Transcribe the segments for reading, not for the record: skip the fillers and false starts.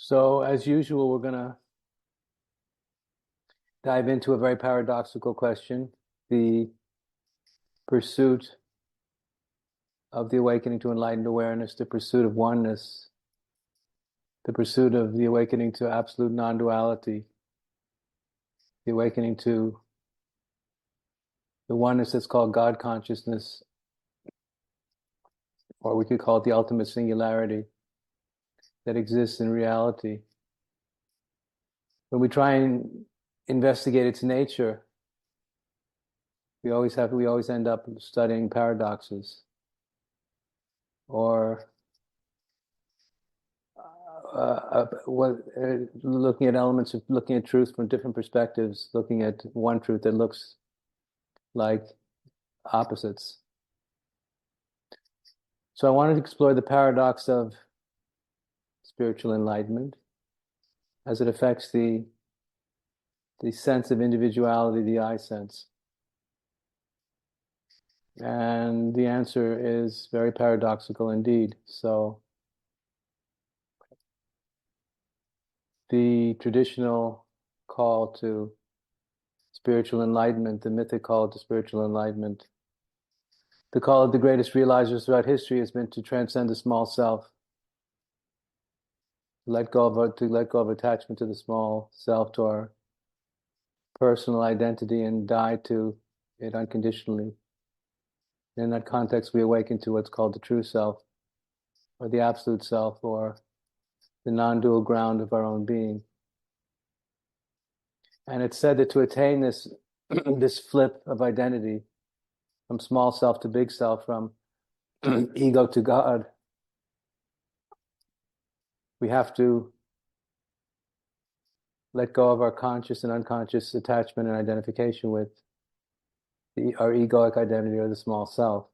So, as usual, we're going to dive into a very paradoxical question, the pursuit of the awakening to enlightened awareness, the pursuit of oneness, the pursuit of the awakening to absolute non-duality, the awakening to the oneness that's called God consciousness, or we could call it the ultimate singularity that exists in reality. When we try and investigate its nature, we always end up studying paradoxes, or looking at elements of looking at truth from different perspectives, looking at one truth that looks like opposites. So I wanted to explore the paradox of spiritual enlightenment as it affects the sense of individuality, the I sense. And the answer is very paradoxical indeed. So the traditional call to spiritual enlightenment, the mythic call to spiritual enlightenment, the call of the greatest realizers throughout history has been to transcend the small self, to let go of attachment to the small self, to our personal identity, and die to it unconditionally. In that context, we awaken to what's called the true self, or the absolute self, or the non-dual ground of our own being. And it's said that to attain this this flip of identity from small self to big self, from ego to God, we have to let go of our conscious and unconscious attachment and identification with our egoic identity, or the small self.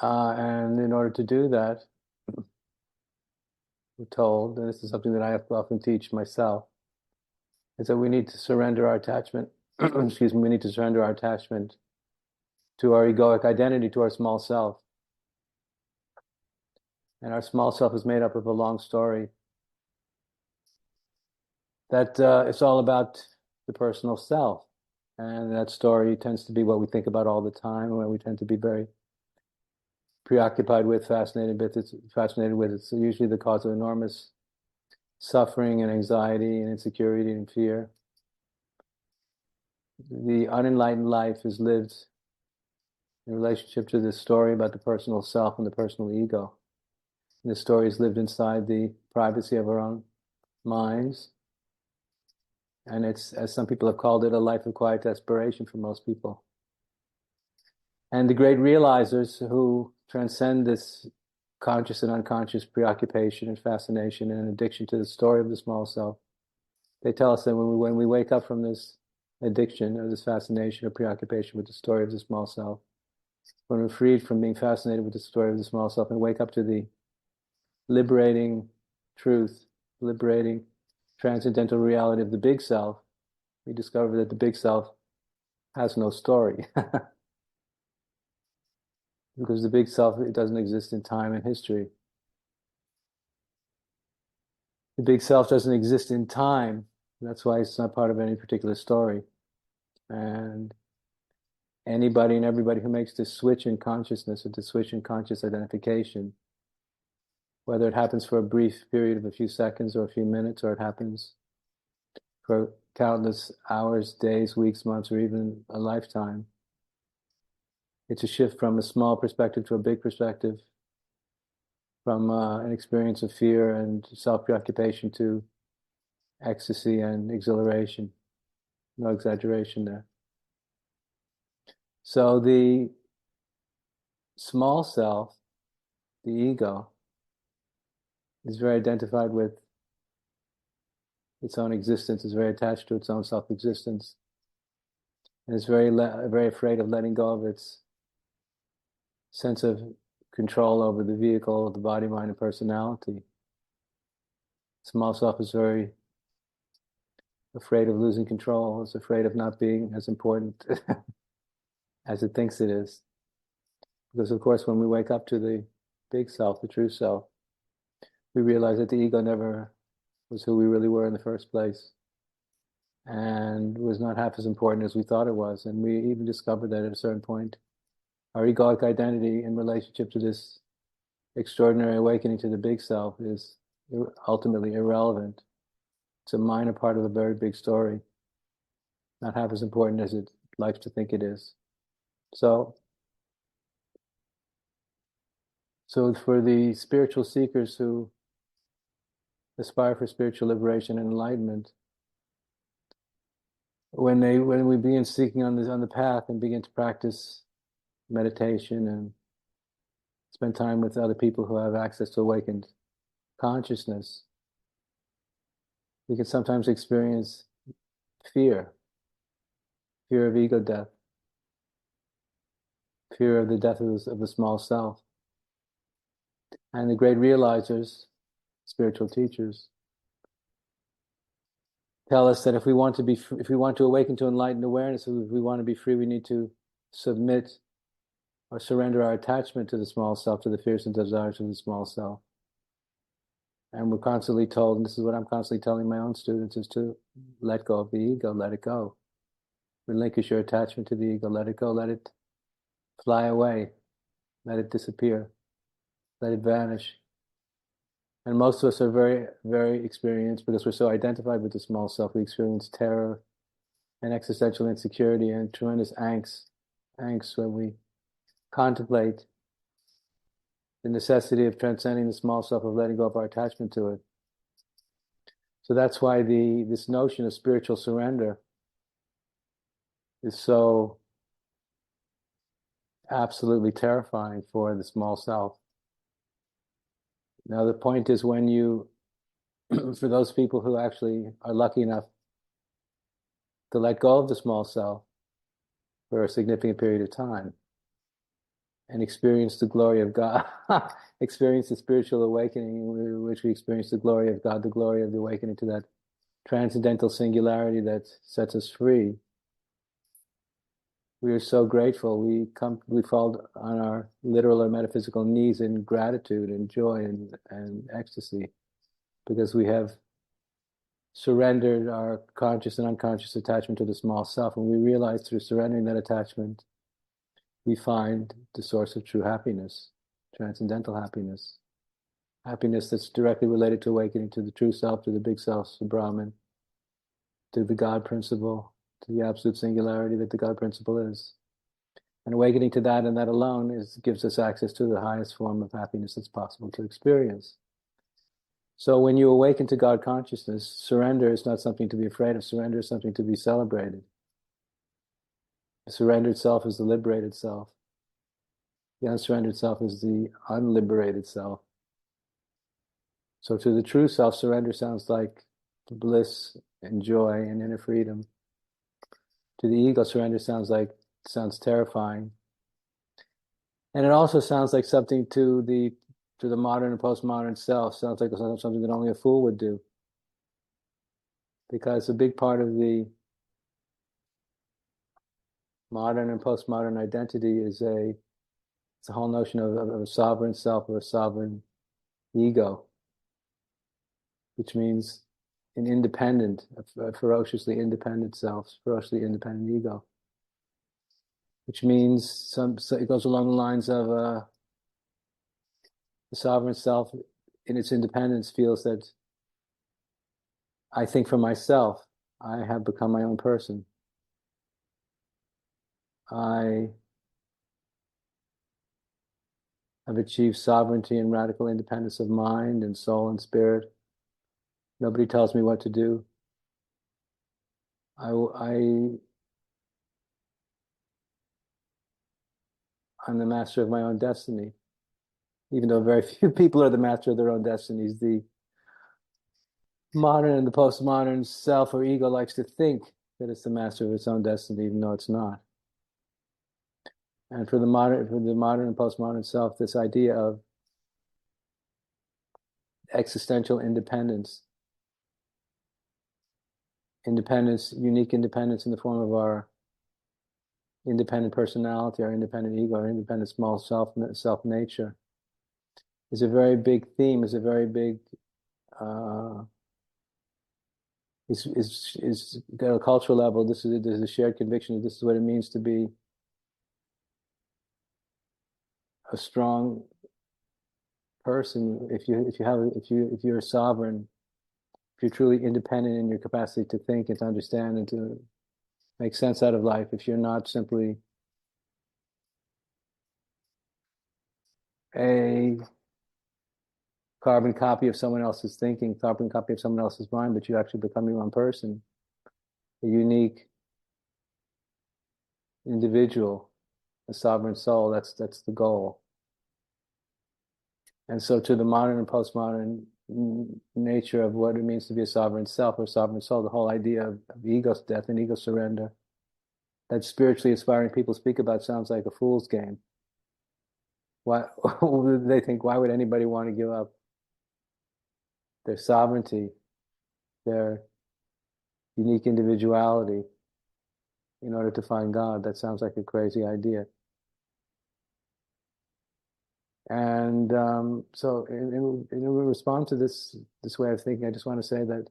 And in order to do that, we're told, and this is something that I have to often teach myself, is that we need to surrender our attachment, we need to surrender our attachment to our egoic identity, to our small self. And our small self is made up of a long story that it's all about the personal self. And that story tends to be what we think about all the time, and what we tend to be very preoccupied with, fascinated with. It's usually the cause of enormous suffering and anxiety and insecurity and fear. The unenlightened life is lived in relationship to this story about the personal self and the personal ego. And this story is lived inside the privacy of our own minds. And it's, as some people have called it, a life of quiet desperation for most people. And the great realizers who transcend this conscious and unconscious preoccupation and fascination and addiction to the story of the small self, they tell us that when we wake up from this addiction or this fascination or preoccupation with the story of the small self, when we're freed from being fascinated with the story of the small self and wake up to the liberating truth, liberating transcendental reality of the big self, we discover that the big self has no story. Because the big self, it doesn't exist in time and history. The big self doesn't exist in time. That's why it's not part of any particular story. And anybody and everybody who makes this switch in consciousness, or this switch in conscious identification, whether it happens for a brief period of a few seconds or a few minutes, or it happens for countless hours, days, weeks, months, or even a lifetime, it's a shift from a small perspective to a big perspective, from an experience of fear and self-preoccupation to ecstasy and exhilaration. No exaggeration there. So the small self, the ego, is very identified with its own existence, is very attached to its own self-existence, and is very afraid of letting go of its sense of control over the vehicle, the body, mind, and personality. Small self is very afraid of losing control. It's afraid of not being as important as it thinks it is. Because of course, when we wake up to the big self, the true self, we realize that the ego never was who we really were in the first place, and was not half as important as we thought it was. And we even discovered that at a certain point, our egoic identity in relationship to this extraordinary awakening to the big self is ultimately irrelevant. It's a minor part of a very big story, not half as important as it likes to think it is. So for the spiritual seekers who aspire for spiritual liberation and enlightenment, when we begin seeking on the path and begin to practice meditation and spend time with other people who have access to awakened consciousness, we can sometimes experience fear of ego death, fear of the death of the small self. And the great realizers, spiritual teachers, tell us that if we want to awaken to enlightened awareness, if we want to be free, we need to submit or surrender our attachment to the small self, to the fears and desires of the small self. And we're constantly told, and this is what I'm constantly telling my own students, is to let go of the ego, let it go. Relinquish your attachment to the ego, let it go, let it fly away, let it disappear, let it vanish. And most of us are very, very experienced, because we're so identified with the small self. We experience terror and existential insecurity and tremendous angst when we contemplate the necessity of transcending the small self, of letting go of our attachment to it. So that's why this notion of spiritual surrender is so absolutely terrifying for the small self. Now the point is, when you, for those people who actually are lucky enough to let go of the small self for a significant period of time and experience the glory of God, experience the spiritual awakening in which we experience the glory of God, the glory of the awakening to that transcendental singularity that sets us free. We are so grateful. We fall on our literal or metaphysical knees in gratitude and joy and ecstasy, because we have surrendered our conscious and unconscious attachment to the small self. And we realize through surrendering that attachment, we find the source of true happiness, transcendental happiness, happiness that's directly related to awakening to the true self, to the big self, to Brahman, to the God principle, to the absolute singularity that the God principle is. And awakening to that, and that alone, gives us access to the highest form of happiness that's possible to experience. So when you awaken to God consciousness, surrender is not something to be afraid of. Surrender is something to be celebrated. The surrendered self is the liberated self. The unsurrendered self is the unliberated self. So to the true self, surrender sounds like bliss and joy and inner freedom. To the ego, surrender sounds terrifying. And it also sounds like something to the modern and postmodern self. Sounds like something that only a fool would do. Because a big part of the modern and postmodern identity is it's a whole notion of a sovereign self, or a sovereign ego, which means an independent, a ferociously independent self, ferociously independent ego, which means it goes along the lines of the sovereign self in its independence feels that I think for myself, I have become my own person. I have achieved sovereignty and radical independence of mind and soul and spirit. Nobody tells me what to do. I'm the master of my own destiny, even though very few people are the master of their own destinies. The modern and the postmodern self or ego likes to think that it's the master of its own destiny, even though it's not. And for the modern and postmodern self, this idea of existential independence, unique independence in the form of our independent personality, our independent ego, our independent small self nature, is a very big theme, is a very big uh, is at a cultural level. There's a shared conviction that this is what it means to be a strong person. If you're a sovereign, if you're truly independent in your capacity to think and to understand and to make sense out of life, if you're not simply a carbon copy of someone else's thinking, carbon copy of someone else's mind, but you actually become your own person, a unique individual, a sovereign soul. That's the goal. And so, to the modern and postmodern nature of what it means to be a sovereign self or sovereign soul, the whole idea of ego death and ego surrender that spiritually aspiring people speak about sounds like a fool's game. Why they think? Why would anybody want to give up their sovereignty, their unique individuality, in order to find God? That sounds like a crazy idea. And so, in response to this way of thinking, I just want to say that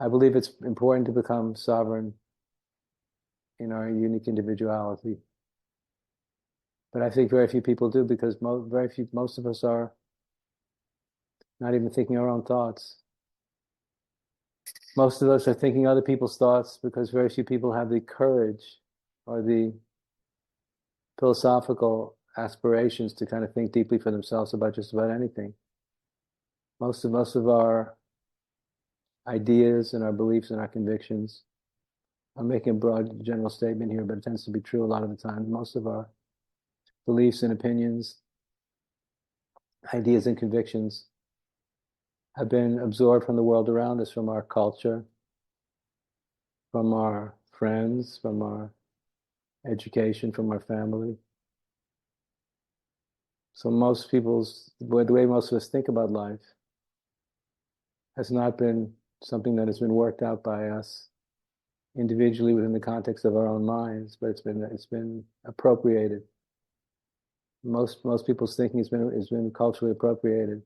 I believe it's important to become sovereign in our unique individuality. But I think very few people do, because most of us are not even thinking our own thoughts. Most of us are thinking other people's thoughts because very few people have the courage or the philosophical aspirations to kind of think deeply for themselves about just about anything. Most of our ideas and our beliefs and our convictions, I'm making a broad general statement here, but it tends to be true a lot of the time. Most of our beliefs and opinions, ideas and convictions have been absorbed from the world around us, from our culture, from our friends, from our education, from our family. So the way most of us think about life has not been something that has been worked out by us individually within the context of our own minds, but it's been appropriated. Most people's thinking has been culturally appropriated.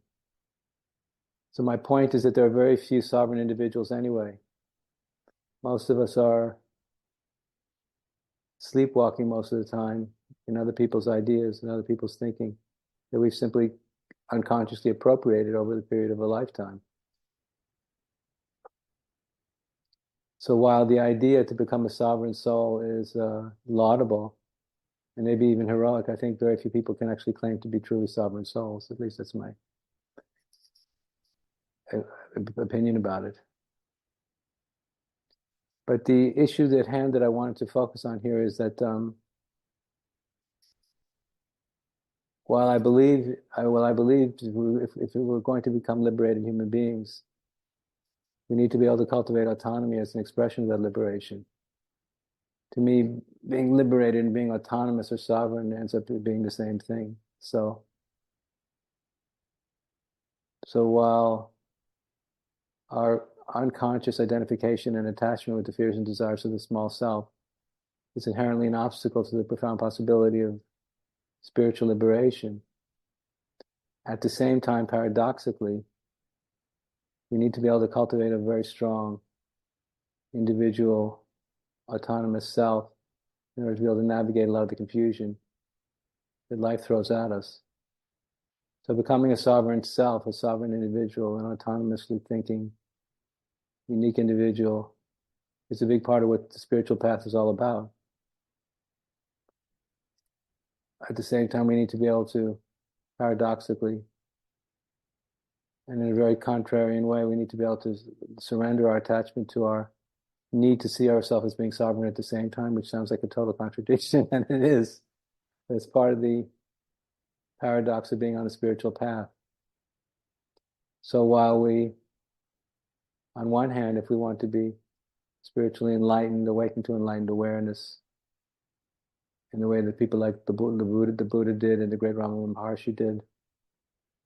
So my point is that there are very few sovereign individuals anyway. Most of us are sleepwalking most of the time in other people's ideas and other people's thinking that we've simply unconsciously appropriated over the period of a lifetime. So while the idea to become a sovereign soul is laudable and maybe even heroic, I think very few people can actually claim to be truly sovereign souls. At least that's my opinion about it. But the issue at hand that I wanted to focus on here is that while I believe if we're going to become liberated human beings, we need to be able to cultivate autonomy as an expression of that liberation. To me, being liberated and being autonomous or sovereign ends up being the same thing. So while our unconscious identification and attachment with the fears and desires of the small self is inherently an obstacle to the profound possibility of spiritual liberation, at the same time, paradoxically, we need to be able to cultivate a very strong individual autonomous self in order to be able to navigate a lot of the confusion that life throws at us. So becoming a sovereign self, a sovereign individual, an autonomously thinking, unique individual is a big part of what the spiritual path is all about. At the same time, we need to be able to, paradoxically, and in a very contrarian way, we need to be able to surrender our attachment to our need to see ourselves as being sovereign at the same time, which sounds like a total contradiction, and it is. But it's part of the paradox of being on a spiritual path. So while we, on one hand, if we want to be spiritually enlightened, awakened to enlightened awareness, in the way that people like the Buddha did, and the great Ramana Maharshi did,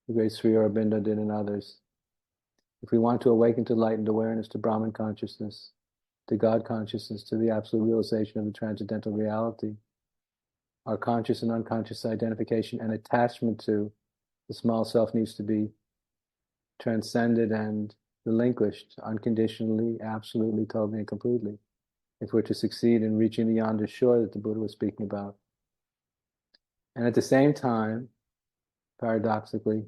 the great Sri Aurobindo did, and others. If we want to awaken to enlightened awareness, to Brahman consciousness, to God consciousness, to the absolute realization of the transcendental reality, our conscious and unconscious identification and attachment to The small self needs to be transcended and relinquished unconditionally, absolutely, totally, and completely, if we're to succeed in reaching the yonder shore that the Buddha was speaking about. And at the same time, paradoxically,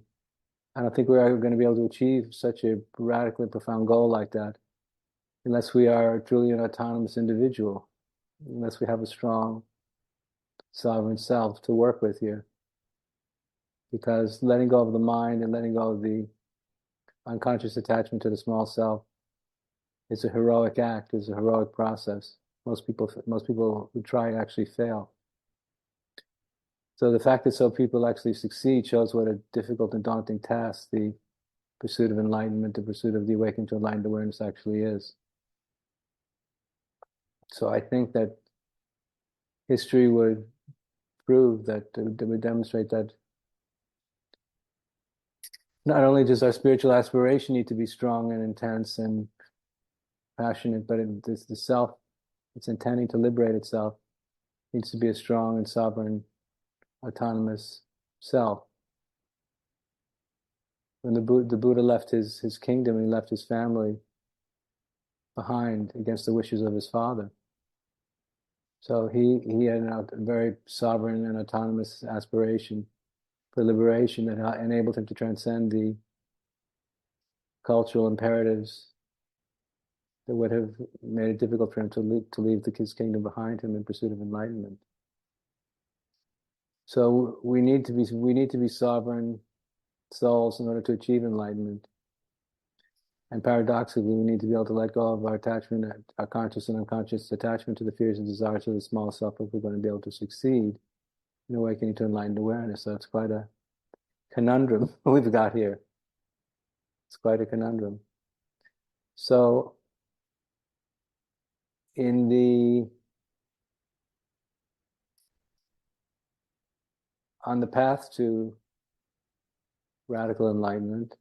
I don't think we're ever going to be able to achieve such a radically profound goal like that unless we are truly an autonomous individual, unless we have a strong sovereign self to work with here. Because letting go of the mind and letting go of the unconscious attachment to the small self is a heroic act, is a heroic process. Most people who try actually fail. So the fact that some people actually succeed shows what a difficult and daunting task the pursuit of enlightenment, the pursuit of the awakening to enlightened awareness actually is. So I think that history would prove that, would demonstrate that not only does our spiritual aspiration need to be strong and intense and passionate, but the self, it's intending to liberate itself, needs to be a strong and sovereign, autonomous self. When the Buddha left his kingdom and he left his family behind against the wishes of his father. So he had a very sovereign and autonomous aspiration for liberation that enabled him to transcend the cultural imperatives that would have made it difficult for him to leave his kingdom behind him in pursuit of enlightenment. So we need to be sovereign souls in order to achieve enlightenment. And paradoxically, we need to be able to let go of our attachment, our conscious and unconscious attachment to the fears and desires of the small self if we're going to be able to succeed in awakening to enlightened awareness. So it's quite a conundrum we've got here. It's quite a conundrum. So on the path to radical enlightenment,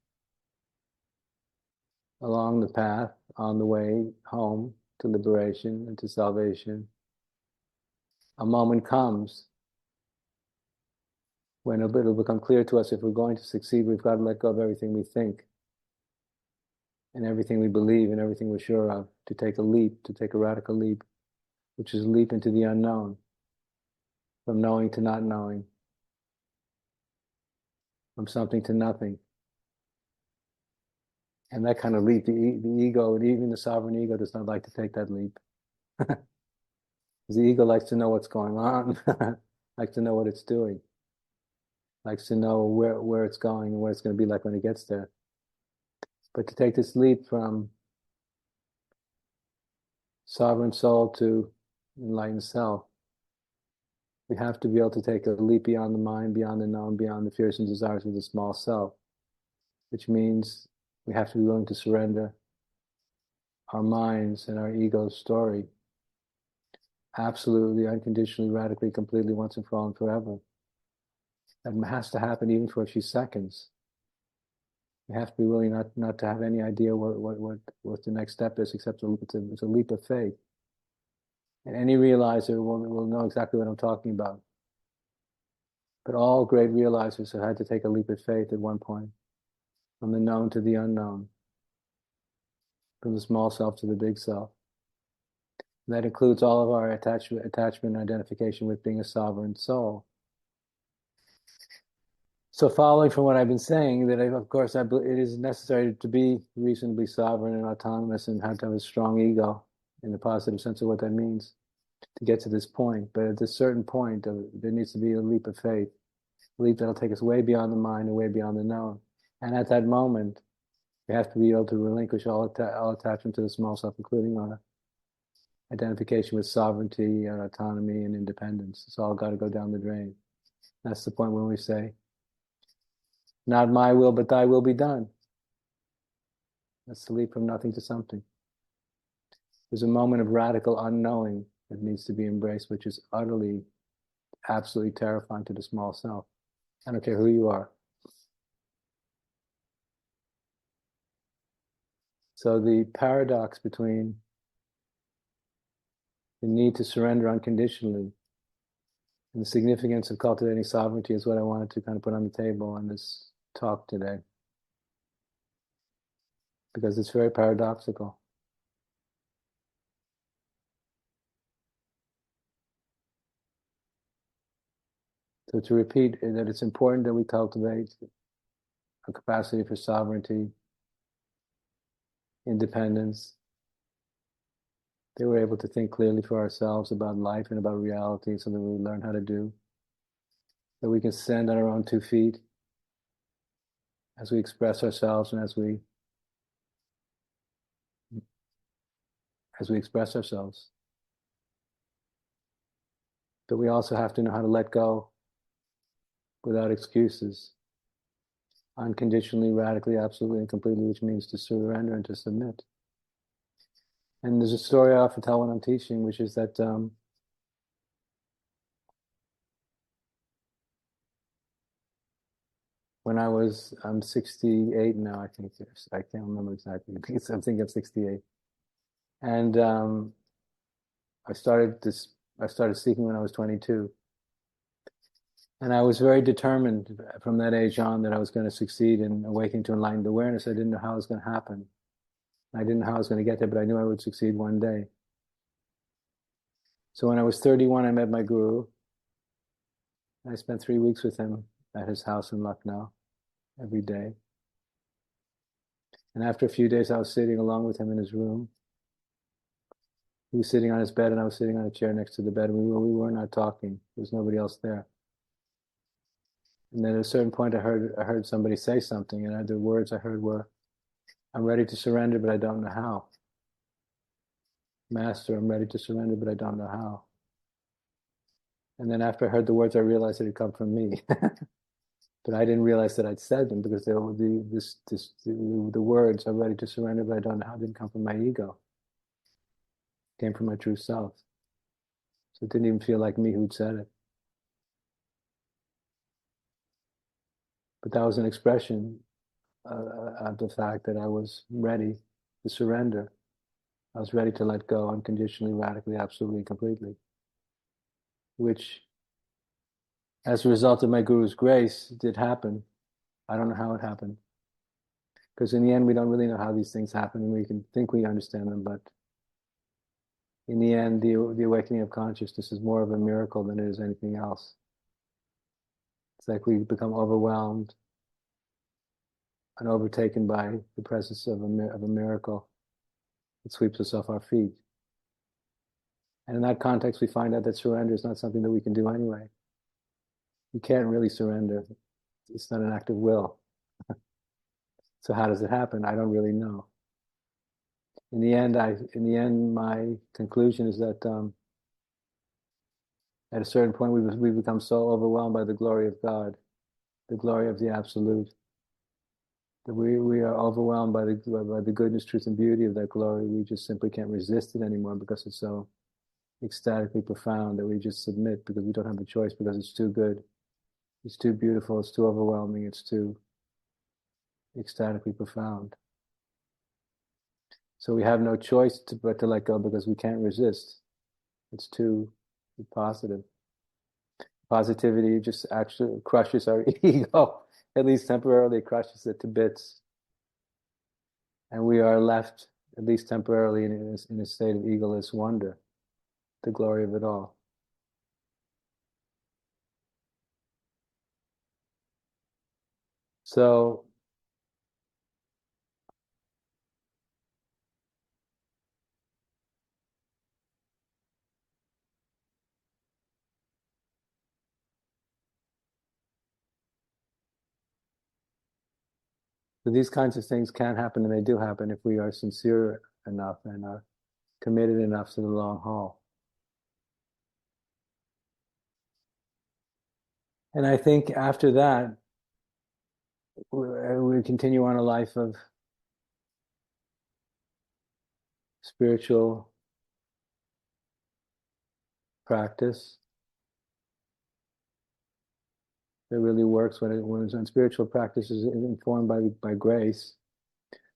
along the path, on the way home to liberation and to salvation, a moment comes when it'll become clear to us if we're going to succeed, we've got to let go of everything we think and everything we believe and everything we're sure of, to take a leap, to take a radical leap, which is a leap into the unknown, from knowing to not knowing, from something to nothing. And that kind of leap, the ego, and even the sovereign ego, does not like to take that leap. Because the ego likes to know what's going on, likes to know what it's doing, likes to know where it's going and what it's going to be like when it gets there. But to take this leap from sovereign soul to enlightened self, we have to be able to take a leap beyond the mind, beyond the known, beyond the fears and desires of the small self, which means we have to be willing to surrender our minds and our ego's story absolutely, unconditionally, radically, completely, once and for all and forever. That has to happen even for a few seconds. We have to be willing not to have any idea what the next step is, except it's a leap of faith. And any realizer will know exactly what I'm talking about. But all great realizers have had to take a leap of faith at one point, from the known to the unknown, from the small self to the big self. And that includes all of our attachment and identification with being a sovereign soul. So following from what I've been saying, that of course it is necessary to be reasonably sovereign and autonomous and have to have a strong ego in the positive sense of what that means to get to this point. But at this certain point, there needs to be a leap of faith, a leap that'll take us way beyond the mind and way beyond the known. And at that moment, we have to be able to relinquish all attachment to the small self, including our identification with sovereignty and autonomy and independence. It's all got to go down the drain. That's the point when we say, not my will, but thy will be done. That's the leap from nothing to something. There's a moment of radical unknowing that needs to be embraced, which is utterly, absolutely terrifying to the small self. I don't care who you are. So the paradox between the need to surrender unconditionally And the significance of cultivating sovereignty is what I wanted to kind of put on the table in this talk today, because it's very paradoxical. So to repeat that it's important that we cultivate a capacity for sovereignty, independence, that we're able to think clearly for ourselves about life and about reality, so that we learn how to do, that we can stand on our own 2 feet as we express ourselves and as we express ourselves. But we also have to know how to let go without excuses, unconditionally, radically, absolutely, and completely, which means to surrender and to submit. And there's a story I often tell when I'm teaching, which is that when I'm 68 now, I think. I can't remember exactly. I'm thinking of 68. And I started seeking when I was 22. And I was very determined from that age on that I was going to succeed in awakening to enlightened awareness. I didn't know how it was going to happen. I didn't know how I was going to get there, but I knew I would succeed one day. So when I was 31, I met my guru. I spent 3 weeks with him at his house in Lucknow every day. And after a few days, I was sitting along with him in his room. He was sitting on his bed, and I was sitting on a chair next to the bed. And we were not talking. There was nobody else there. And then at a certain point, I heard somebody say something, and the words I heard were, "I'm ready to surrender, but I don't know how. Master, I'm ready to surrender, but I don't know how." And then after I heard the words, I realized it had come from me. But I didn't realize that I'd said them, because the words, "I'm ready to surrender, but I don't know how," didn't come from my ego. It came from my true self. So it didn't even feel like me who'd said it. But that was an expression of the fact that I was ready to surrender. I was ready to let go unconditionally, radically, absolutely, completely. Which, as a result of my guru's grace, did happen. I don't know how it happened. Because in the end, we don't really know how these things happen, and we can think we understand them, but in the end, the awakening of consciousness is more of a miracle than it is anything else. It's like we become overwhelmed and overtaken by the presence of a miracle that sweeps us off our feet. And in that context, we find out that surrender is not something that we can do anyway. You can't really surrender. It's not an act of will. So how does it happen? I don't really know. In the end, my conclusion is that at a certain point, we become so overwhelmed by the glory of God, the glory of the Absolute, that we are overwhelmed by the goodness, truth, and beauty of that glory. We just simply can't resist it anymore, because it's so ecstatically profound, that we just submit, because we don't have a choice, because it's too good, it's too beautiful, it's too overwhelming, it's too ecstatically profound. So we have no choice but to let go, because we can't resist. It's too positive. Positivity just actually crushes our ego, at least temporarily crushes it to bits. And we are left, at least temporarily, in a state of egoless wonder, the glory of it all. So these kinds of things can happen, and they do happen, if we are sincere enough and are committed enough to the long haul. And I think after that, we continue on a life of spiritual practice that really works when spiritual practice is informed by grace.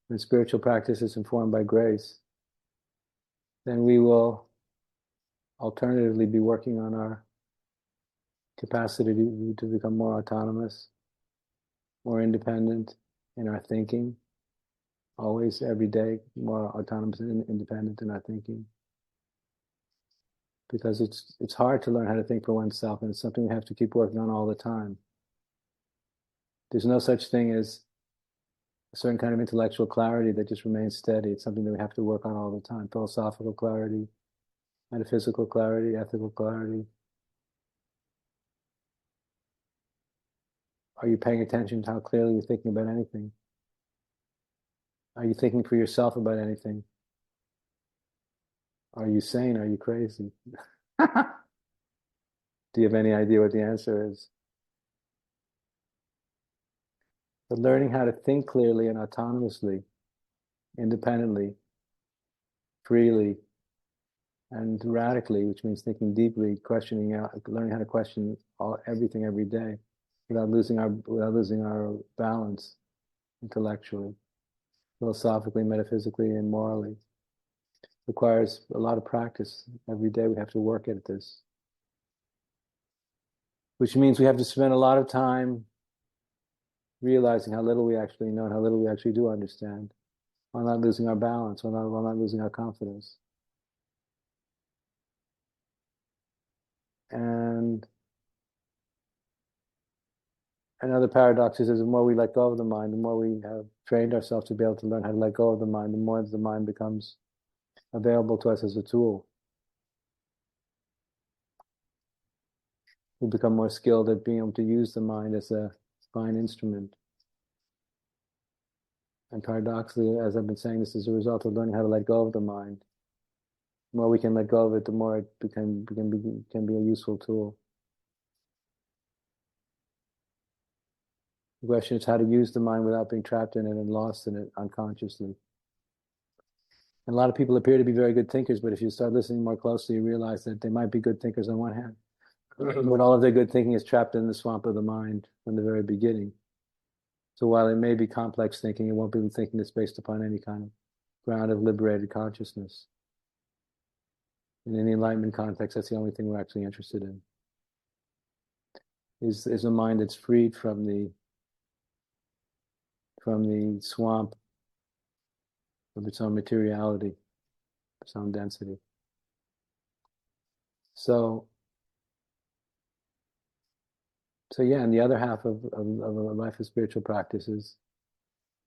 When spiritual practice is informed by grace, then we will alternatively be working on our capacity to become more autonomous, more independent in our thinking, always, every day, more autonomous and independent in our thinking. Because it's hard to learn how to think for oneself, and it's something we have to keep working on all the time. There's no such thing as a certain kind of intellectual clarity that just remains steady. It's something that we have to work on all the time. Philosophical clarity, metaphysical clarity, ethical clarity. Are you paying attention to how clearly you're thinking about anything? Are you thinking for yourself about anything? Are you sane? Are you crazy? Do you have any idea what the answer is? But learning how to think clearly and autonomously, independently, freely, and radically, which means thinking deeply, questioning out, learning how to question everything every day, without losing our balance intellectually, philosophically, metaphysically, and morally. Requires a lot of practice. Every day we have to work at this, which means we have to spend a lot of time realizing how little we actually know and how little we actually do understand, while not losing our balance, while not losing our confidence. And another paradox is the more we let go of the mind, the more we have trained ourselves to be able to learn how to let go of the mind, the more the mind becomes available to us as a tool. We become more skilled at being able to use the mind as a fine instrument. And paradoxically, as I've been saying, this is a result of learning how to let go of the mind. The more we can let go of it, the more it can be a useful tool. The question is how to use the mind without being trapped in it and lost in it unconsciously. And a lot of people appear to be very good thinkers, but if you start listening more closely, you realize that they might be good thinkers on one hand, but all of their good thinking is trapped in the swamp of the mind from the very beginning. So while it may be complex thinking, it won't be thinking that's based upon any kind of ground of liberated consciousness. And in the enlightenment context, that's the only thing we're actually interested in. Is a mind that's freed from the swamp of its own materiality, its own density. So yeah, and the other half of a life of spiritual practice is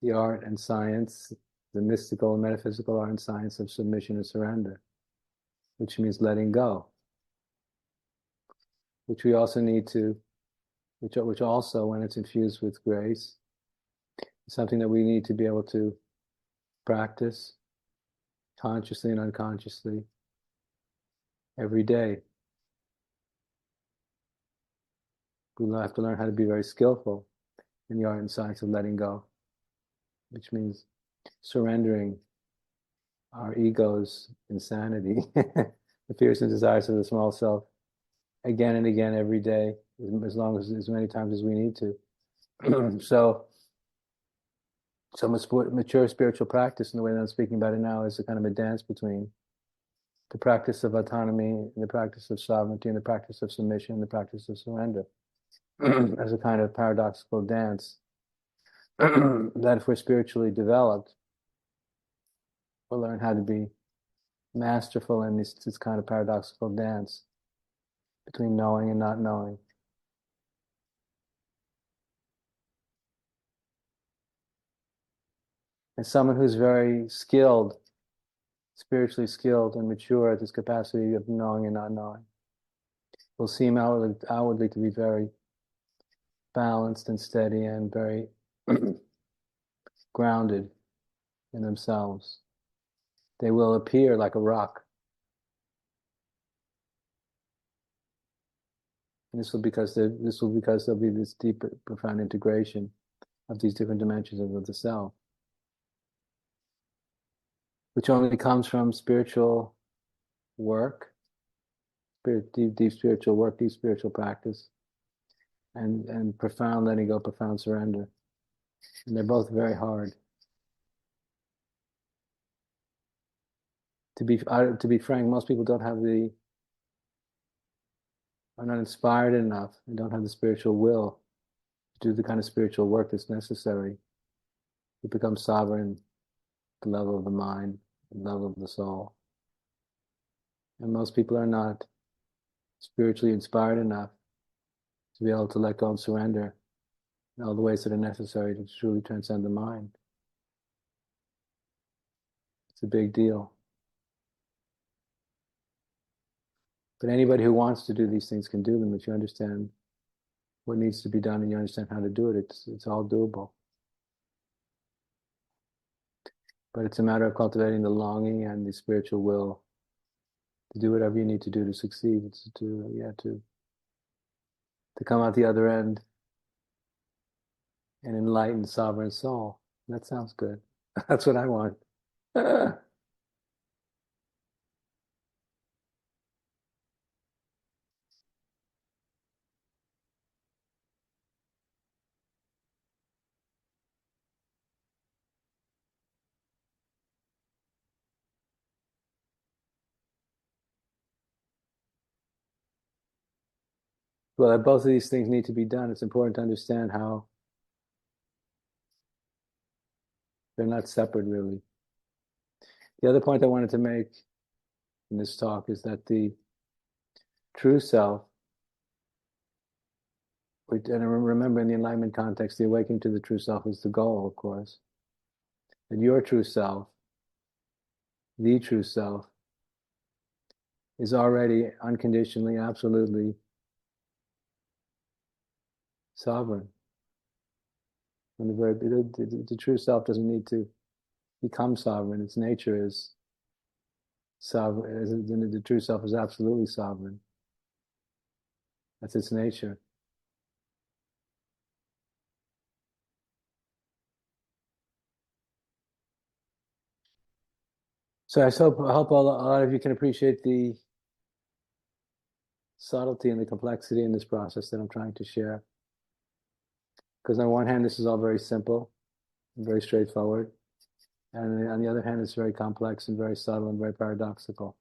the art and science, the mystical and metaphysical art and science of submission and surrender, which means letting go, which we also need to, which also, when it's infused with grace, is something that we need to be able to practice consciously and unconsciously every day. We have to learn how to be very skillful in the art and science of letting go, which means surrendering our ego's insanity, the fears and desires of the small self, again and again every day, as many times as we need to. So mature spiritual practice, in the way that I'm speaking about it now, is a kind of a dance between the practice of autonomy, and the practice of sovereignty, and the practice of submission, and the practice of surrender, as a kind of paradoxical dance that, if we're spiritually developed, we'll learn how to be masterful in this kind of paradoxical dance between knowing and not knowing. And someone who's very skilled, spiritually skilled and mature at this capacity of knowing and not knowing, will seem outwardly to be very balanced and steady and very grounded in themselves. They will appear like a rock. And this will because there'll be this deep, profound integration of these different dimensions of the self, which only comes from spiritual work, deep spiritual work, deep spiritual practice, and profound letting go, profound surrender. And they're both very hard. To be frank, most people don't have the are not inspired enough and don't have the spiritual will to do the kind of spiritual work that's necessary to become sovereign at the level of the mind, the level of the soul. And most people are not spiritually inspired enough to be able to let go and surrender in all the ways that are necessary to truly transcend the mind. It's a big deal. But anybody who wants to do these things can do them if you understand what needs to be done and you understand how to do it. It's all doable. But it's a matter of cultivating the longing and the spiritual will to do whatever you need to do to succeed. It's to come out the other end an enlightened sovereign soul. That sounds good. That's what I want. Well, both of these things need to be done. It's important to understand how they're not separate, really. The other point I wanted to make in this talk is that the true self, and remember in the enlightenment context, the awakening to the true self is the goal, of course. And your true self, the true self, is already unconditionally, absolutely sovereign. And the true self doesn't need to become sovereign. Its nature is sovereign. The true self is absolutely sovereign. That's its nature. So I hope a lot of you can appreciate the subtlety and the complexity in this process that I'm trying to share. Because on one hand, this is all very simple and very straightforward. And on the other hand, it's very complex and very subtle and very paradoxical.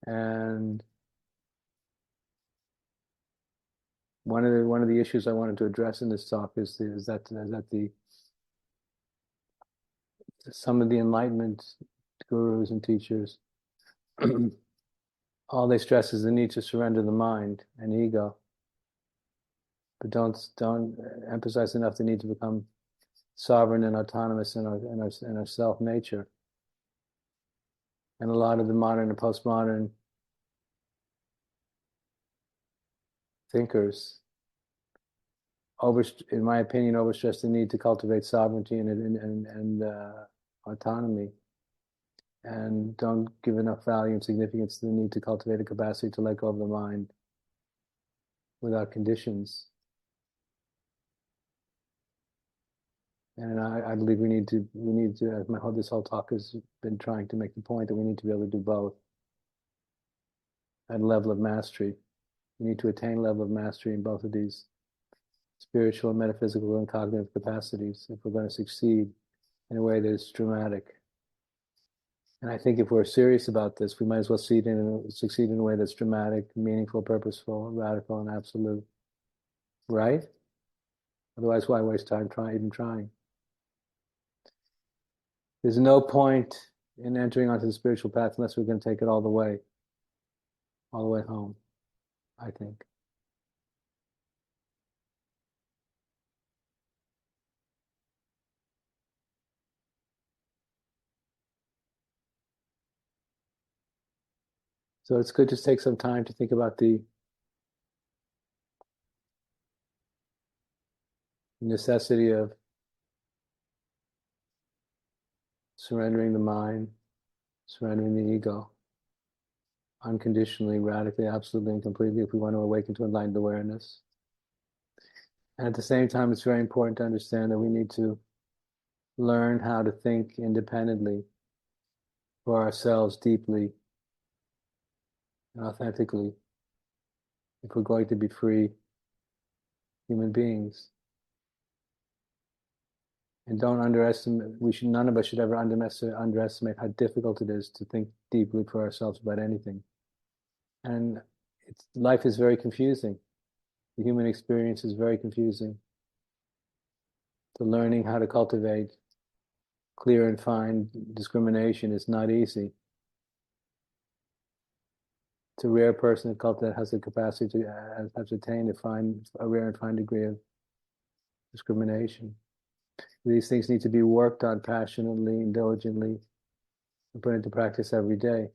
And one of the issues I wanted to address in this talk is that some of the enlightenment gurus and teachers, all they stress is the need to surrender the mind and ego, but don't emphasize enough the need to become sovereign and autonomous in our self nature. And a lot of the modern and postmodern thinkers, in my opinion, overstress the need to cultivate sovereignty and autonomy, and don't give enough value and significance to the need to cultivate a capacity to let go of the mind without conditions. And I believe we need to, as this whole talk has been trying to make the point that we need to be able to do both at a level of mastery. We need to attain a level of mastery in both of these spiritual, metaphysical, and cognitive capacities if we're going to succeed in a way that is dramatic. And I think if we're serious about this, we might as well succeed in a way that's dramatic, meaningful, purposeful, radical, and absolute. Right? Otherwise, why waste time even trying? There's no point in entering onto the spiritual path unless we're going to take it all the way home, I think. So it's good to take some time to think about the necessity of surrendering the mind, surrendering the ego, unconditionally, radically, absolutely, and completely if we want to awaken to enlightened awareness. And at the same time, it's very important to understand that we need to learn how to think independently for ourselves deeply and authentically if we're going to be free human beings. And don't underestimate, none of us should ever underestimate how difficult it is to think deeply for ourselves about anything. And life is very confusing. The human experience is very confusing. So learning how to cultivate clear and fine discrimination is not easy. It's a rare person that has the capacity to ascertain to find a rare and fine degree of discrimination. These things need to be worked on passionately and diligently and put into practice every day.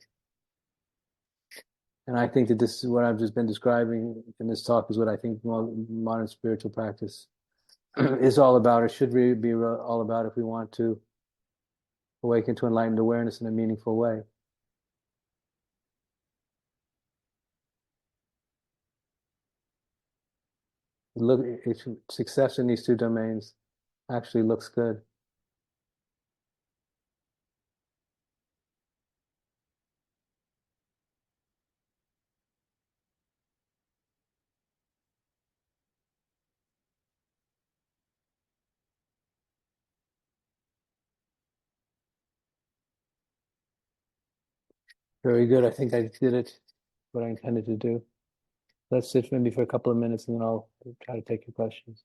And I think that this is what I've just been describing in this talk is what I think modern spiritual practice is all about, or should really be all about if we want to awaken to enlightened awareness in a meaningful way. Look, success in these two domains actually looks good. Very good. I think I did it, what I intended to do. Let's sit maybe for a couple of minutes and then I'll try to take your questions.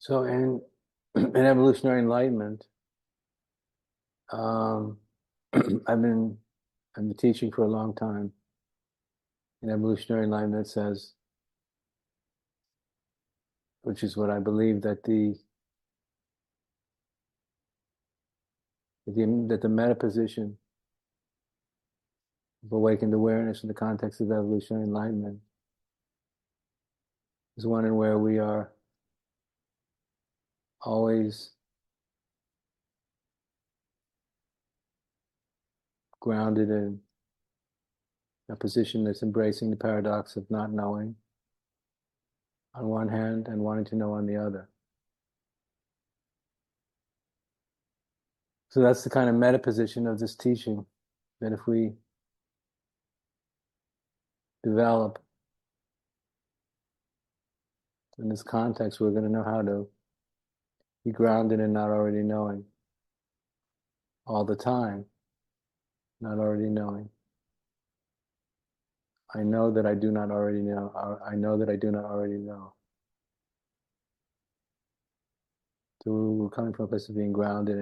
So in evolutionary enlightenment, I've been teaching for a long time. In evolutionary enlightenment, it says, which is what I believe, that the meta position of awakened awareness in the context of evolutionary enlightenment is one in where we are always grounded in a position that's embracing the paradox of not knowing on one hand and wanting to know on the other. So that's the kind of meta position of this teaching, that if we develop in this context, we're going to know how to be grounded in not already knowing all the time, not already knowing. I know that I do not already know. I know that I do not already know. So we're coming from a place of being grounded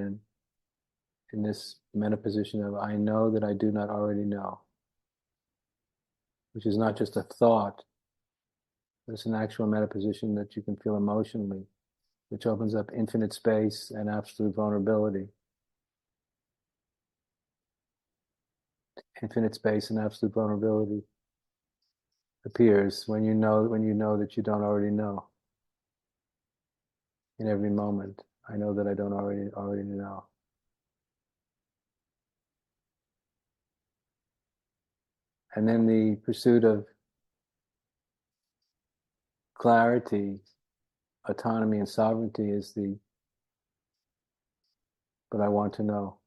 in this meta position of I know that I do not already know, which is not just a thought, but it's an actual meta position that you can feel emotionally, which opens up infinite space and absolute vulnerability. infinite space and absolute vulnerability appears when you know that you don't already know in every moment. I know that I don't already know. And then the pursuit of clarity, autonomy, and sovereignty is but I want to know.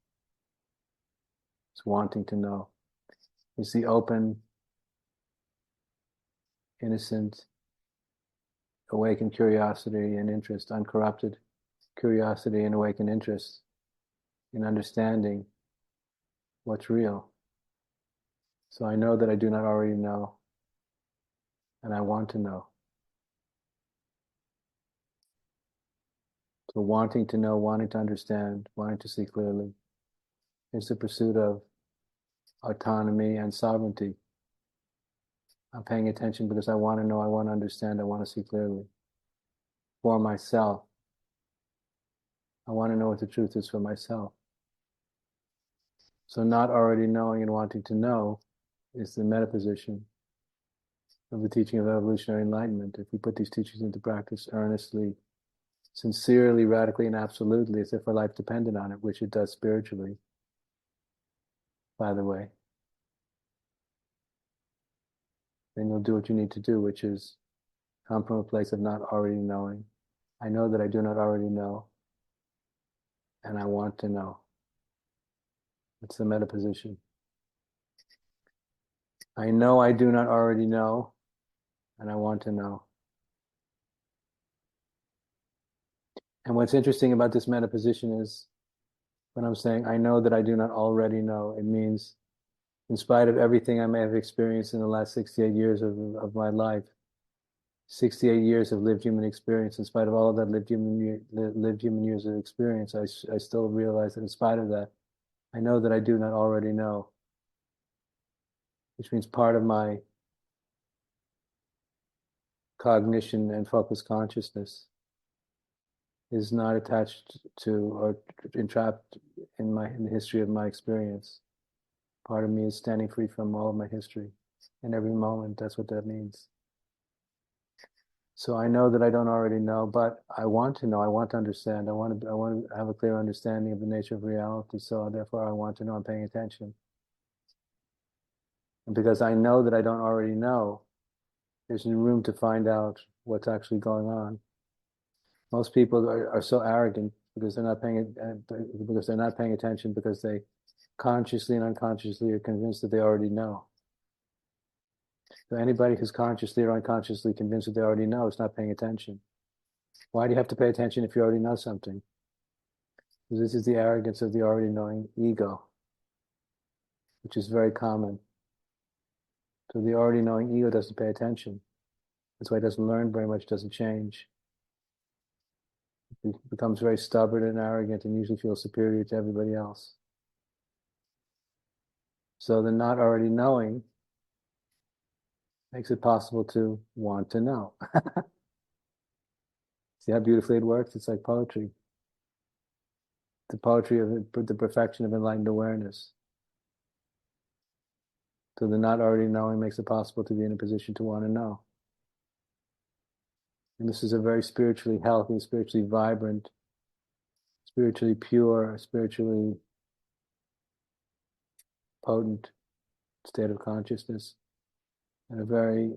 It's wanting to know. It's the open, innocent, awakened curiosity and interest, uncorrupted curiosity and awakened interest in understanding what's real. So I know that I do not already know, and I want to know. So wanting to know, wanting to understand, wanting to see clearly is the pursuit of autonomy and sovereignty. I'm paying attention because I want to know, I want to understand, I want to see clearly. For myself. I want to know what the truth is for myself. So not already knowing and wanting to know is the meta position of the teaching of evolutionary enlightenment. If we put these teachings into practice earnestly, sincerely, radically, and absolutely, as if our life depended on it, which it does spiritually, by the way, then you'll do what you need to do, which is come from a place of not already knowing. I know that I do not already know, and I want to know. It's the meta position. I know I do not already know, and I want to know. And what's interesting about this meta position is when I'm saying I know that I do not already know, it means in spite of everything I may have experienced in the last 68 years of my life, 68 years of lived human experience, in spite of all of that lived human years of experience, I still realize that in spite of that, I know that I do not already know, which means part of my cognition and focused consciousness is not attached to or entrapped in the history of my experience. Part of me is standing free from all of my history in every moment. That's what that means. So I know that I don't already know, but I want to know. I want to understand. I want to have a clear understanding of the nature of reality. So therefore, I want to know. I'm paying attention. And because I know that I don't already know, there's room to find out what's actually going on. Most people are so arrogant because they're not paying attention because they consciously and unconsciously are convinced that they already know. So anybody who's consciously or unconsciously convinced that they already know is not paying attention. Why do you have to pay attention if you already know something? Because this is the arrogance of the already knowing ego, which is very common. So the already knowing ego doesn't pay attention. That's why it doesn't learn very much, doesn't change. It becomes very stubborn and arrogant and usually feels superior to everybody else. So the not already knowing makes it possible to want to know. See how beautifully it works? It's like poetry. The poetry of the perfection of enlightened awareness. So the not already knowing makes it possible to be in a position to want to know. And this is a very spiritually healthy, spiritually vibrant, spiritually pure, spiritually potent state of consciousness. And a very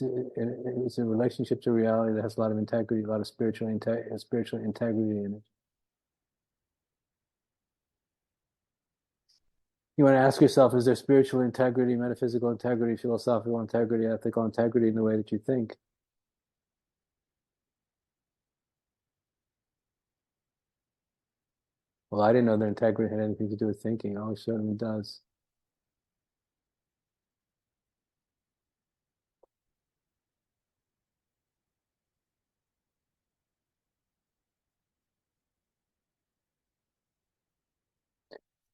it's a relationship to reality that has a lot of integrity, a lot of spiritual integrity in it. You want to ask yourself, is there spiritual integrity, metaphysical integrity, philosophical integrity, ethical integrity in the way that you think? Well, I didn't know that integrity had anything to do with thinking. Oh, it certainly does.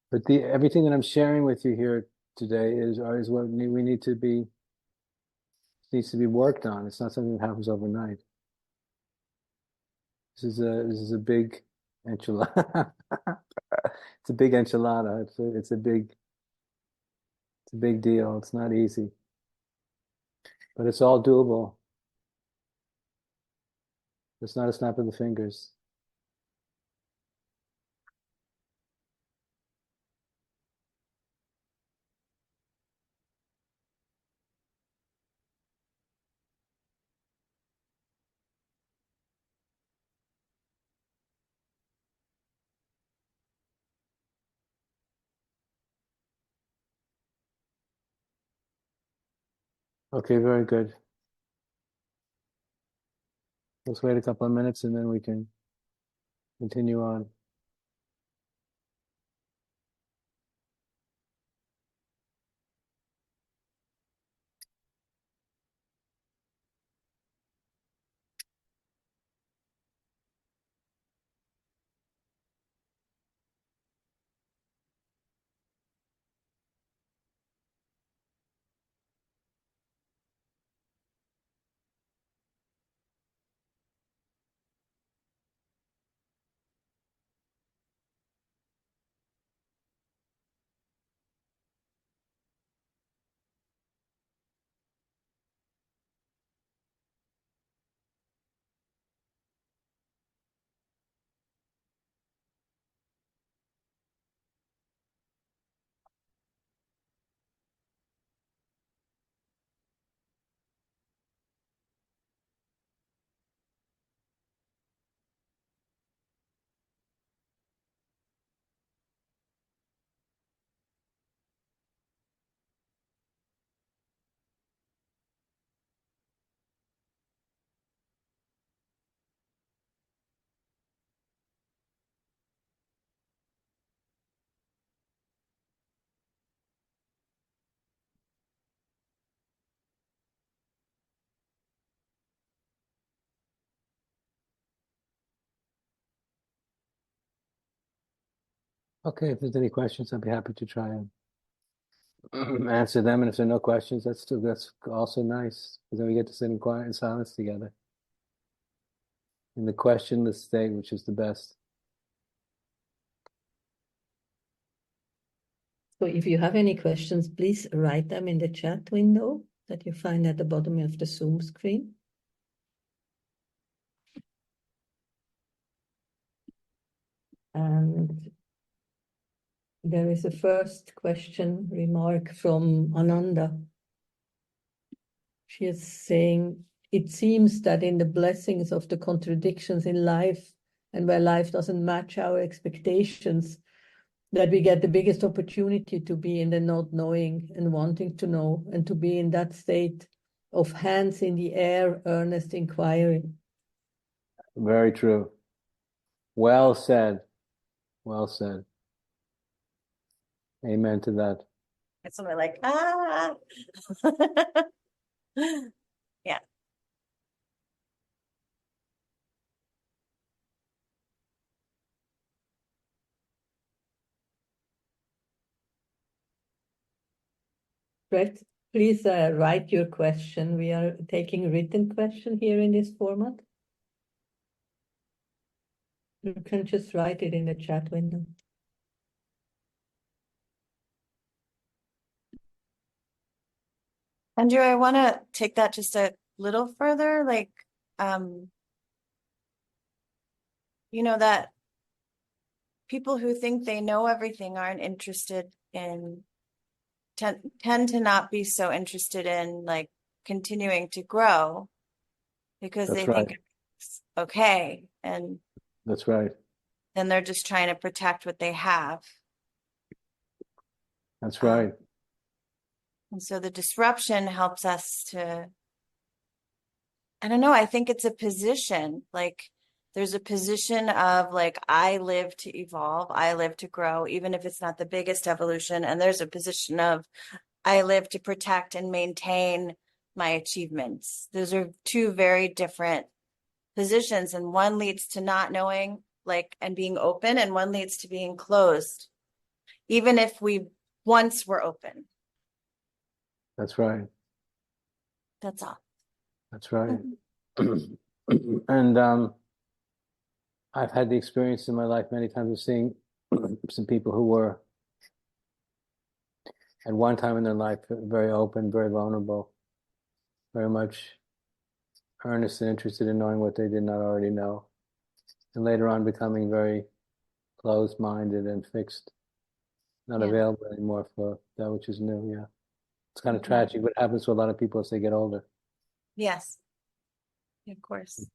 But everything that I'm sharing with you here today is what we need to be needs to be worked on. It's not something that happens overnight. This is a big enchilada. It's a big enchilada. It's a big deal. It's not easy, but it's all doable. It's not a snap of the fingers. Okay, very good. Let's wait a couple of minutes and then we can continue on. Okay, if there's any questions, I'd be happy to try and answer them. And if there are no questions, that's also nice because then we get to sit in quiet and silence together in the questionless state, which is the best. So if you have any questions, please write them in the chat window that you find at the bottom of the Zoom screen. And there is a first question remark from Ananda. She is saying, it seems that in the blessings of the contradictions in life and where life doesn't match our expectations, that we get the biggest opportunity to be in the not knowing and wanting to know, and to be in that state of hands in the air, earnest inquiry. Very true. Well said. Well said. Amen to that. It's something like, yeah. Brett, please write your question. We are taking written question here in this format. You can just write it in the chat window. Andrew, I want to take that just a little further, like, that people who think they know everything aren't interested in, tend to not be so interested in like continuing to grow because That's they right. think it's okay. And That's right. then they're just trying to protect what they have. That's right. And so the disruption helps us to, I don't know, I think it's a position, like there's a position of like, I live to evolve, I live to grow, even if it's not the biggest evolution. And there's a position of, I live to protect and maintain my achievements. Those are two very different positions. And one leads to not knowing, like, and being open, and one leads to being closed, even if we once were open. That's right. That's all. That's right. And I've had the experience in my life many times of seeing some people who were at one time in their life very open, very vulnerable, very much earnest and interested in knowing what they did not already know, and later on becoming very closed-minded and fixed, not Yeah. available anymore for that which is new. Yeah, it's kind of Mhm. tragic what happens to a lot of people as they get older. Yes. Of course.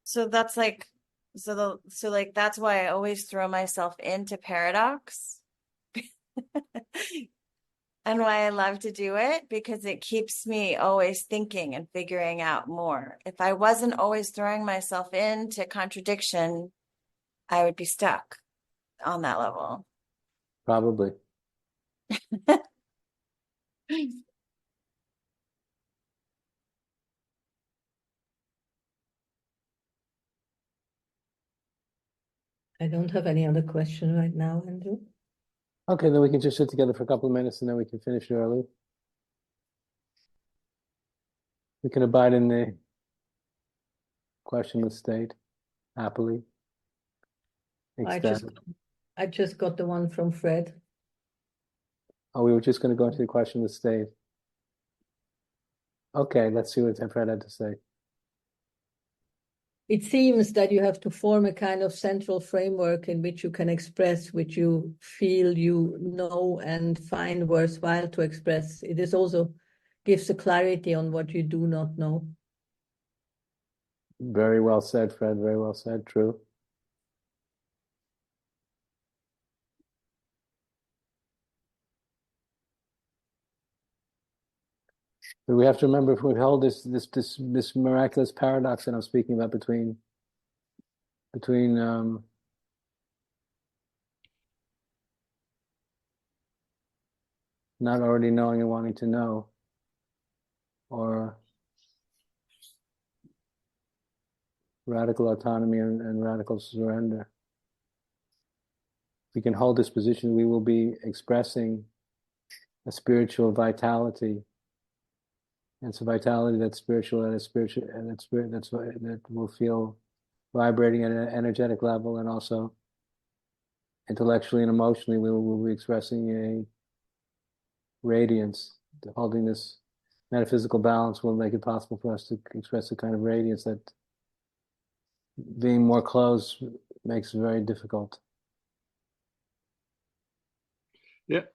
So that's like, so like that's why I always throw myself into paradox. And why I love to do it, because it keeps me always thinking and figuring out more. If I wasn't always throwing myself into contradiction, I would be stuck on that level. Probably. I don't have any other question right now, Andrew. Okay, then we can just sit together for a couple of minutes and then we can finish early. We can abide in the questionless state happily. Ecstatic. I just got the one from Fred. Oh, we were just going to go into the questionless state. Okay, let's see what Fred had to say. It seems that you have to form a kind of central framework in which you can express which you feel you know and find worthwhile to express. It is also gives a clarity on what you do not know. Very well said, Fred. Very well said. True. But we have to remember, if we hold this miraculous paradox that I'm speaking about between not already knowing and wanting to know, or radical autonomy and radical surrender. We can hold this position, we will be expressing a spiritual vitality. And it's a vitality that's spiritual and that will feel vibrating at an energetic level, and also intellectually and emotionally we will be expressing a radiance. Holding this metaphysical balance will make it possible for us to express a kind of radiance that being more closed makes very difficult. Yeah,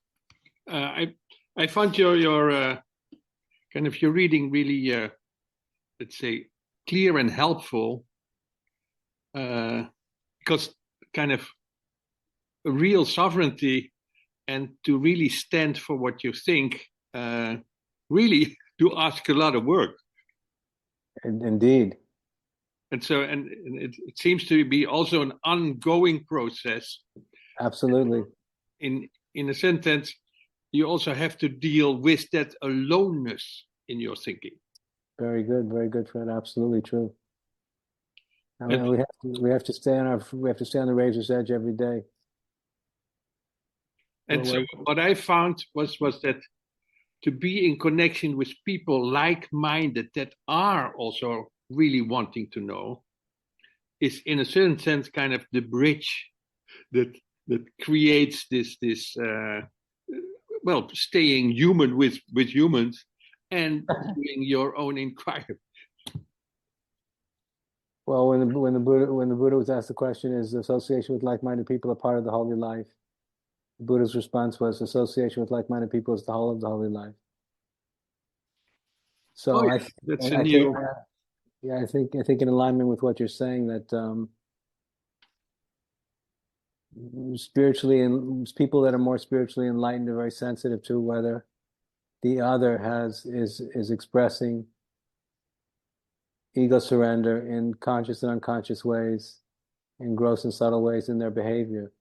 I found your kind of your reading really, let's say, clear and helpful, because kind of real sovereignty and to really stand for what you think really do ask a lot of work. Indeed. And so, and it seems to be also an ongoing process. Absolutely. In a sentence, you also have to deal with that aloneness in your thinking. Very good, Fred. Absolutely true. I mean, we have to stay on the razor's edge every day. And so what I found was that to be in connection with people like-minded that are also really wanting to know is, in a certain sense, kind of the bridge that creates this well, staying human with humans and doing your own inquiry. Well, when the Buddha was asked the question, is association with like-minded people a part of the holy life? The Buddha's response was, association with like-minded people is the whole of the holy life. So I think in alignment with what you're saying, that spiritually, and people that are more spiritually enlightened are very sensitive to whether the other is expressing ego surrender in conscious and unconscious ways, in gross and subtle ways in their behavior.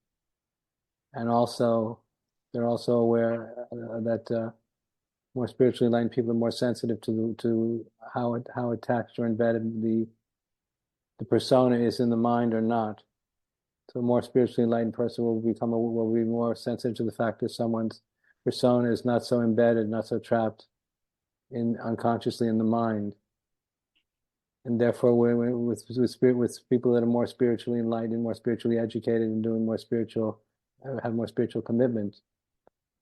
And also, they're also aware that more spiritually enlightened people are more sensitive to how attached or embedded the persona is in the mind or not. So a more spiritually enlightened person will be more sensitive to the fact that someone's persona is not so embedded, not so trapped in unconsciously in the mind. And therefore, with people that are more spiritually enlightened, more spiritually educated, and doing more spiritual, have more spiritual commitment,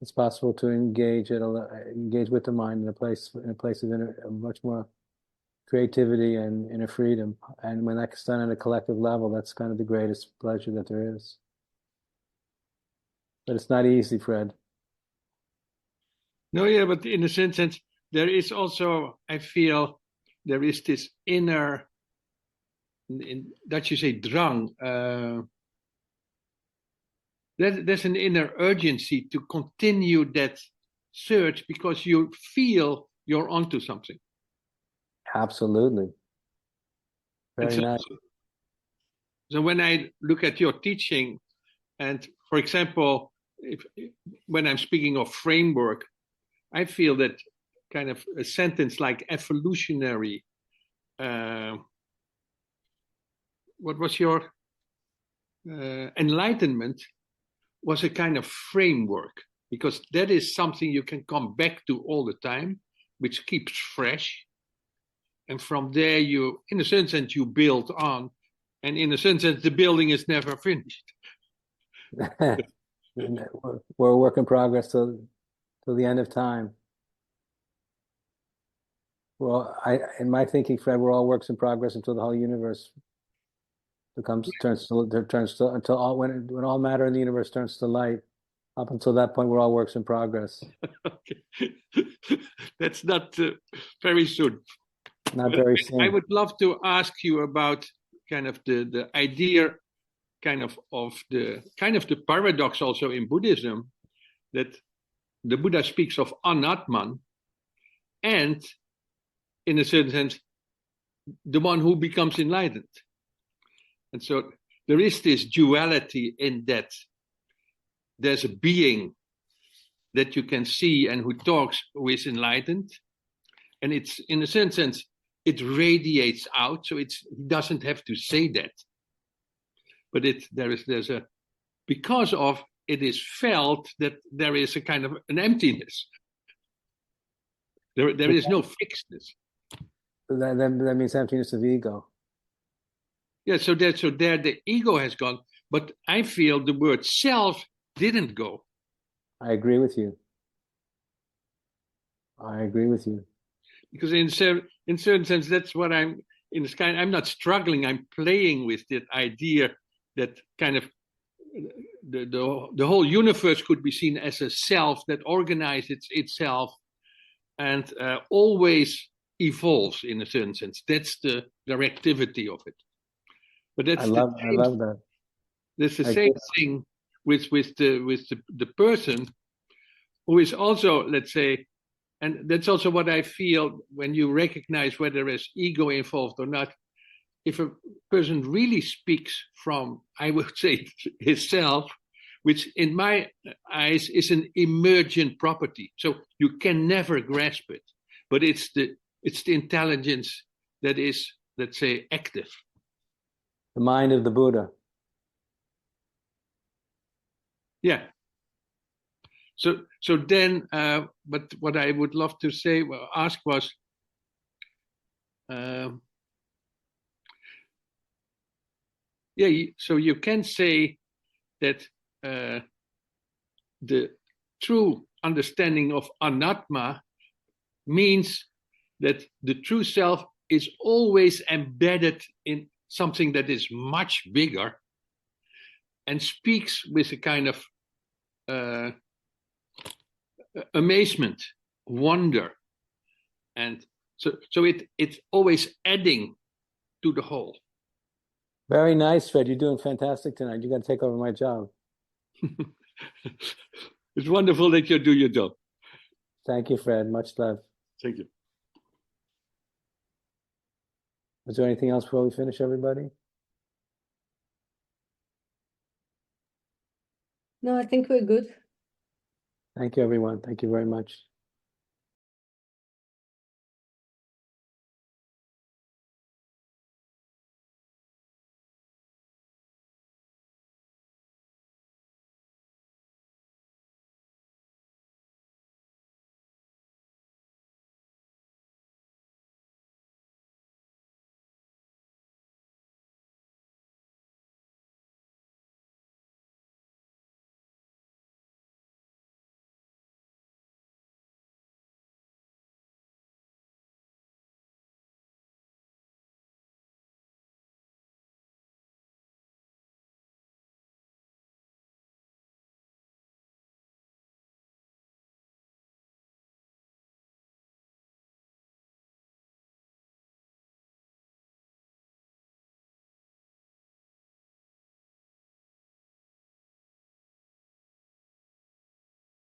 it's possible to engage with the mind in a place of much more creativity and inner freedom. And when that's done at a collective level, that's kind of the greatest pleasure that there is. But it's not easy, Fred. No, yeah, but in a sense, there is also, I feel, there is this inner, in Dutch you say drang, there's an inner urgency to continue that search because you feel you're onto something. Absolutely. Very nice. So when I look at your teaching, and for example, when I'm speaking of framework, I feel that kind of a sentence like evolutionary, what was your enlightenment was a kind of framework, because that is something you can come back to all the time, which keeps fresh. And from there, you, in a certain sense, you build on. And in a certain sense, the building is never finished. We're a work in progress till the end of time. Well, in my thinking, Fred, we're all works in progress until the whole universe turns to until when all matter in the universe turns to light. Up until that point, we're all works in progress. Okay. That's not very soon. Not very soon. I would love to ask you about kind of the idea, kind of the paradox also in Buddhism, that the Buddha speaks of anatman, and in a certain sense, the one who becomes enlightened. And so there is this duality in that there's a being that you can see and who talks, who is enlightened. And it's, in a certain sense, it radiates out, so he doesn't have to say that. But there's a, because of it is felt that there is a kind of an emptiness. There is no fixedness. That means emptiness of ego. Yeah, so there the ego has gone, but I feel the word self didn't go. I agree with you. Because in certain sense, that's what I'm in this kind. I'm not struggling. I'm playing with that idea that kind of the whole universe could be seen as a self that organizes itself and always evolves in a certain sense. That's the activity of it. But that's I love that. That's the same thing with the person who is also, let's say, and that's also what I feel when you recognize whether there is ego involved or not. If a person really speaks from, I would say, his self, which in my eyes is an emergent property, so you can never grasp it, but it's the intelligence that is, let's say, active. The mind of the Buddha. Yeah. So then, but what I would love to say, ask was, so you can say that the true understanding of anatma means that the true self is always embedded in something that is much bigger and speaks with a kind of amazement, wonder, and so it's always adding to the whole. Very nice, Fred. You're doing fantastic tonight. You got to take over my job. It's wonderful that you do your job. Thank you, Fred. Much love. Thank you. Is there anything else before we finish, everybody? No, I think we're good. Thank you, everyone. Thank you very much.